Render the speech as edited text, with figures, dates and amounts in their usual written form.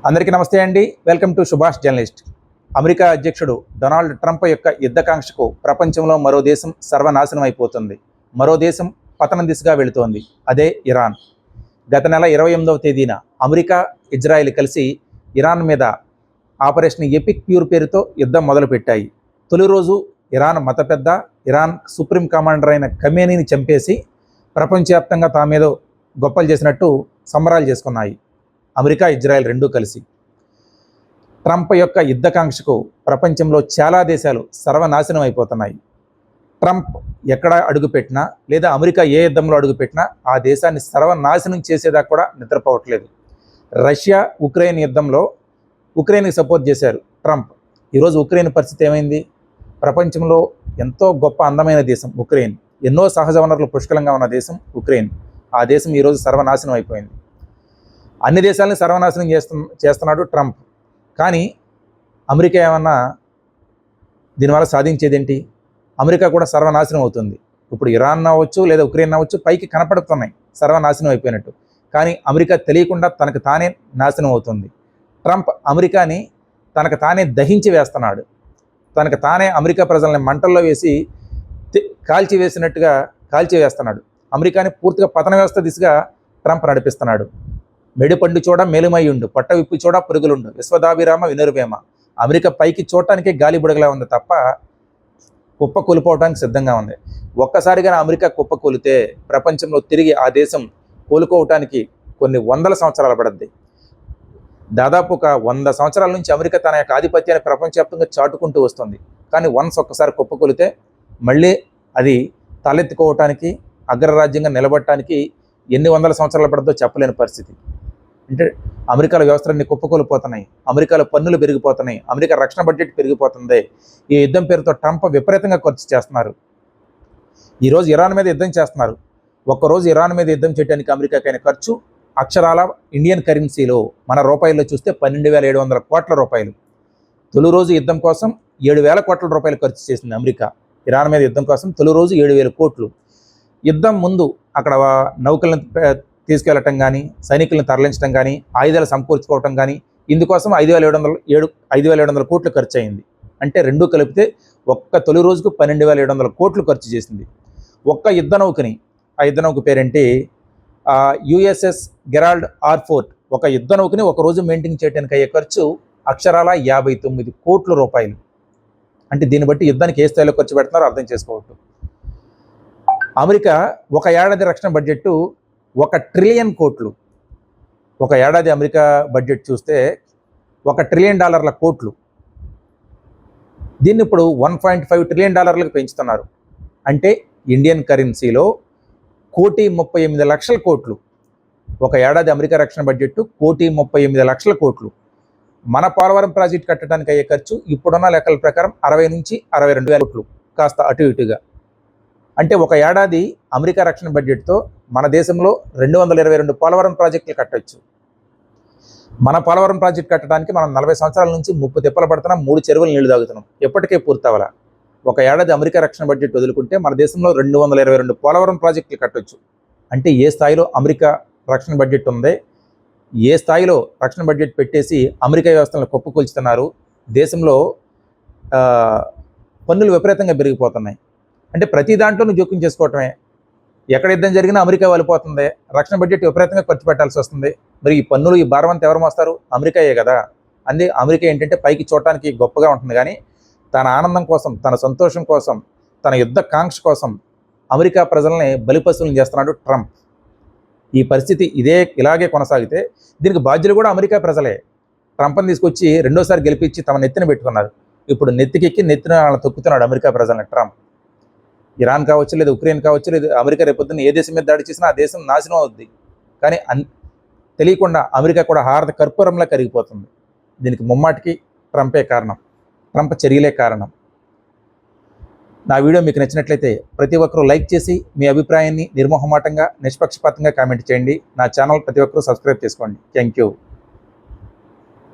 అందరికీ నమస్తే అండి. Welcome to Subhash journalist. America అధ్యక్షుడు డొనాల్డ్ ట్రంప్ యొక్క యుద్ధకాంక్షకు ప్రపంచంలో మరో దేశం సర్వనాశనం అయిపోతుంది. మరో దేశం పతనం దిశగా వెళుతోంది. అదే ఇరాన్. గత నెల 28వ తేదీన అమెరికా, ఇజ్రాయెల్ కలిసి ఇరాన్ మీద ఆపరేషన్ ఎపిక్ ప్యూర్ పేరుతో యుద్ధం మొదలుపెట్టాయి. తొలి రోజు ఇరాన్ మత పెద్ద, ఇరాన్ సుప్రీం కమాండర్ అయిన ఖమేనీని చంపేసి ప్రపంచవ్యాప్తంగా తామేదో గొప్పలు చేసినట్టు సంబరాలు చేసుకున్నాయి అమెరికా, ఇజ్రాయెల్ రెండూ కలిసి. ట్రంప్ యొక్క యుద్ధకాంక్షకు ప్రపంచంలో చాలా దేశాలు సర్వనాశనం అయిపోతున్నాయి. ట్రంప్ ఎక్కడ అడుగుపెట్టినా లేదా అమెరికా ఏ యుద్ధంలో అడుగుపెట్టినా ఆ దేశాన్ని సర్వనాశనం చేసేదాకా కూడా నిద్రపోవట్లేదు. రష్యా ఉక్రెయిన్ యుద్ధంలో ఉక్రెయిన్కి సపోర్ట్ చేశారు ట్రంప్. ఈరోజు ఉక్రెయిన్ పరిస్థితి ఏమైంది? ప్రపంచంలో ఎంతో గొప్ప అందమైన దేశం ఉక్రెయిన్, ఎన్నో సహజ వనరులు పుష్కలంగా ఉన్న దేశం ఉక్రెయిన్. ఆ దేశం ఈరోజు సర్వనాశనం అయిపోయింది. అన్ని దేశాలని సర్వనాశనం చేస్తున్నాడు ట్రంప్. కానీ అమెరికా ఏమన్నా దీనివల్ల సాధించేదేంటి? అమెరికా కూడా సర్వనాశనం అవుతుంది. ఇప్పుడు ఇరాన్ అవ్వచ్చు లేదా ఉక్రెయిన్ అవ్వచ్చు, పైకి కనపడుతున్నాయి సర్వనాశనం అయిపోయినట్టు. కానీ అమెరికా తెలియకుండా తనకు తానే నాశనం అవుతుంది. ట్రంప్ అమెరికాని తనకు తానే దహించి వేస్తున్నాడు. తనకు తానే అమెరికా ప్రజల్ని మంటల్లో వేసి కాల్చివేసినట్టుగా కాల్చివేస్తున్నాడు. అమెరికాని పూర్తిగా పతన వ్యవస్థ దిశగా ట్రంప్ నడిపిస్తున్నాడు. మెడిపండు చూడ మేలుమయ్యుండు, పట్ట విప్పు చూడ పురుగులుండు, విశ్వదాభిరామ వినురువేమ. అమెరికా పైకి చూడటానికే గాలి బుడగలా ఉంది తప్ప కుప్ప కూలిపోవడానికి సిద్ధంగా ఉంది. ఒక్కసారిగా అమెరికా కుప్ప కూలితే ప్రపంచంలో తిరిగి ఆ దేశం కోలుకోవటానికి కొన్ని వందల సంవత్సరాలు పడుద్ది. దాదాపు ఒక 100 సంవత్సరాల నుంచి అమెరికా తన యొక్క ఆధిపత్యాన్ని ప్రపంచవ్యాప్తంగా చాటుకుంటూ వస్తుంది. కానీ ఒక్కసారి కుప్ప కూలితే మళ్ళీ అది తలెత్తుకోవటానికి, అగ్రరాజ్యంగా నిలబడటానికి ఎన్ని వందల సంవత్సరాలు పడుతుందో చెప్పలేని పరిస్థితి. అంటే అమెరికాలో వ్యవస్థలన్నీ కుప్పకూలిపోతున్నాయి, అమెరికాలో పన్నులు పెరిగిపోతున్నాయి, అమెరికా రక్షణ బడ్జెట్ పెరిగిపోతుంది. ఈ యుద్ధం పేరుతో ట్రంప్ విపరీతంగా ఖర్చు చేస్తున్నారు. ఈరోజు ఇరాన్ మీద యుద్ధం చేస్తున్నారు. ఒక్కరోజు ఇరాన్ మీద యుద్ధం చేయడానికి అమెరికాకైన ఖర్చు అక్షరాల ఇండియన్ కరెన్సీలో మన రూపాయల్లో చూస్తే 12,700 కోట్ల రూపాయలు. తొలి రోజు యుద్ధం కోసం 7,000 కోట్ల రూపాయలు ఖర్చు చేసింది అమెరికా. ఇరాన్ మీద యుద్ధం కోసం తొలి రోజు 7,000 కోట్లు. యుద్ధం ముందు అక్కడ నౌకలను తీసుకెళ్లటం కానీ, సైనికులను తరలించడం కానీ, ఆయుధాలు సమకూర్చుకోవటం కానీ, ఇందుకోసం 5,700 కోట్లు ఖర్చు అయింది. అంటే రెండూ కలిపితే ఒక్క తొలి రోజుకు 12,700 కోట్లు ఖర్చు చేసింది. ఒక్క యుద్ధ నౌకని, ఆ యుద్ధ నౌక పేరేంటి, యుఎస్ఎస్ గెరాల్డ్ ఆర్4, ఒక యుద్ధ నౌకని ఒక రోజు మెయింటైన్ చేయడానికి అయ్యే ఖర్చు అక్షరాల 59 కోట్ల రూపాయలు. అంటే దీన్ని బట్టి యుద్ధానికి ఏ స్థాయిలో ఖర్చు పెడుతున్నారో అర్థం చేసుకోవచ్చు. అమెరికా ఒక ఏడాది రక్షణ బడ్జెట్ 1 ట్రిలియన్ కోట్లు. ఒక ఏడాది అమెరికా బడ్జెట్ చూస్తే $1 ట్రిలియన్ కోట్లు. దీన్ని ఇప్పుడు $1.5 ట్రిలియన్ పెంచుతున్నారు. అంటే ఇండియన్ కరెన్సీలో 1,38,00,000 కోట్లు. ఒక ఏడాది అమెరికా రక్షణ బడ్జెట్ 1,38,00,000 కోట్లు. మన పోలవరం ప్రాజెక్ట్ కట్టడానికి అయ్యే ఖర్చు ఇప్పుడున్న లెక్కల ప్రకారం 60 నుంచి 62,000 కోట్లు, కాస్త అటు ఇటుగా. అంటే ఒక ఏడాది అమెరికా రక్షణ బడ్జెట్తో మన దేశంలో 222 పోలవరం ప్రాజెక్టులు కట్టవచ్చు. మన పోలవరం ప్రాజెక్ట్ కట్టడానికి మనం 40 సంవత్సరాల నుంచి 30 తిప్పలు పడుతున్నాం, 3 చెరువులు నీళ్లు తాగుతున్నాం, ఎప్పటికే పూర్తవల. ఒక ఏడాది అమెరికా రక్షణ బడ్జెట్ వదులుకుంటే మన దేశంలో 222 పోలవరం ప్రాజెక్టులు కట్టవచ్చు. అంటే ఏ స్థాయిలో అమెరికా రక్షణ బడ్జెట్ ఉందే, ఏ స్థాయిలో రక్షణ బడ్జెట్ పెట్టేసి అమెరికా వ్యవస్థలను కుప్పకూల్చుతున్నారు. దేశంలో పన్నులు విపరీతంగా పెరిగిపోతున్నాయి. అంటే ప్రతి దాంట్లోనూ జోక్యం చేసుకోవటమే. ఎక్కడ యుద్ధం జరిగినా అమెరికా వెళ్ళిపోతుంది. రక్షణ బడ్జెట్ విపరీతంగా ఖర్చు పెట్టాల్సి వస్తుంది. మరి ఈ పన్నులు, ఈ భారం అంతా ఎవరు మోస్తారు? అమెరికాయే కదా. అందే అమెరికా ఏంటంటే పైకి చూడటానికి గొప్పగా ఉంటుంది, కానీ తన ఆనందం కోసం, తన సంతోషం కోసం, తన యుద్ధ కాంక్ష కోసం అమెరికా ప్రజల్ని బలిపశువులను చేస్తున్నాడు ట్రంప్. ఈ పరిస్థితి ఇలాగే కొనసాగితే దీనికి బాధ్యులు కూడా అమెరికా ప్రజలే. ట్రంప్ని తీసుకొచ్చి రెండోసారి గెలిపించి తమ నెత్తిన పెట్టుకున్నారు. ఇప్పుడు నెత్తికెక్కి నెత్తిన తొక్కుతున్నాడు అమెరికా ప్రజల్ని ట్రంప్. ఇరాన్ కావచ్చు, లేదా ఉక్రెయిన్ కావచ్చు, లేదా అమెరికా రేపొద్దున ఏ దేశం మీద దాడి చేసినా ఆ దేశం నాశనం అవుద్ది. కానీ తెలియకుండా అమెరికా కూడా హారత కర్పూరంలా కరిగిపోతుంది. దీనికి ముమ్మాటికి ట్రంపే కారణం, ట్రంప్ చర్యలే కారణం. నా వీడియో మీకు నచ్చినట్లయితే ప్రతి ఒక్కరూ లైక్ చేసి మీ అభిప్రాయాన్ని నిర్మోహమాటంగా, నిష్పక్షపాతంగా కామెంట్ చేయండి. నా ఛానల్ ప్రతి ఒక్కరూ సబ్స్క్రైబ్ చేసుకోండి. Thank you.